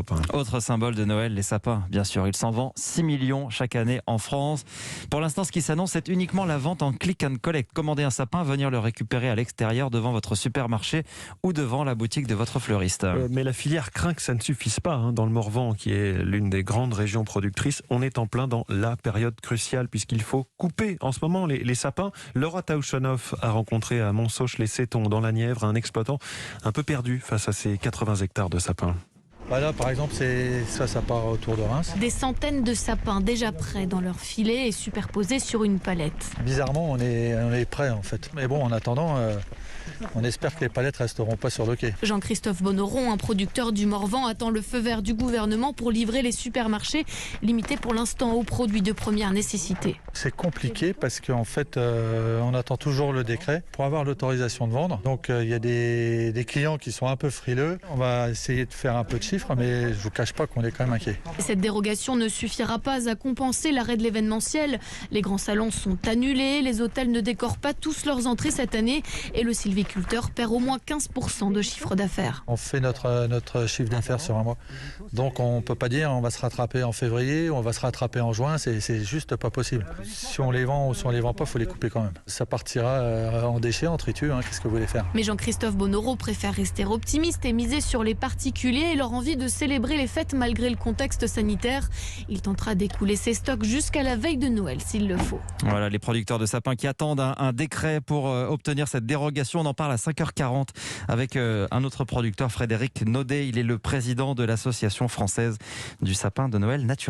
sapin. Autre symbole de Noël, les sapins, bien sûr. Il s'en vend 6 millions chaque année en France. Pour l'instant, ce qui s'annonce, c'est uniquement la vente en click and collect. Commandez un sapin, venir le récupérer à l'extérieur devant votre supermarché ou devant la boutique de votre fleuriste. Mais la filière craint que ça ne suffise pas. Dans le Morvan, qui est l'une des grandes régions productrices, on est en plein dans la période cruciale puisqu'il faut couper en ce moment les sapins. Laura Tauchonov a rencontré à Montsauche-les-Sétons, dans la Nièvre, un exploitant un peu perdu face à ses 80 hectares de sapins. Là, par exemple, ça part autour de Reims. Des centaines de sapins déjà prêts dans leur filet et superposés sur une palette. Bizarrement, on est prêt en fait. Mais bon, en attendant, on espère que les palettes resteront pas sur le quai. Jean-Christophe Bonneron, un producteur du Morvan, attend le feu vert du gouvernement pour livrer les supermarchés, limités pour l'instant aux produits de première nécessité. C'est compliqué parce qu'en fait, on attend toujours le décret pour avoir l'autorisation de vendre. Donc il y a des clients qui sont un peu frileux. On va essayer de faire un peu de chiffres, mais je vous cache pas qu'on est quand même inquiet. Cette dérogation ne suffira pas à compenser l'arrêt de l'événementiel. Les grands salons sont annulés, les hôtels ne décorent pas tous leurs entrées cette année et le sylviculteur perd au moins 15% de chiffre d'affaires. On fait notre chiffre d'affaires sur un mois. Donc on peut pas dire on va se rattraper en février, on va se rattraper en juin, c'est juste pas possible. Si on les vend ou si on les vend pas, il faut les couper quand même. Ça partira en déchets, en tritus, qu'est-ce que vous voulez faire? Mais Jean-Christophe Bonneron préfère rester optimiste et miser sur les particuliers et leur envie de célébrer les fêtes malgré le contexte sanitaire. Il tentera d'écouler ses stocks jusqu'à la veille de Noël s'il le faut. Voilà, les producteurs de sapins qui attendent un décret pour obtenir cette dérogation. On en parle à 5h40 avec un autre producteur, Frédéric Naudet. Il est le président de l'association française du sapin de Noël naturel.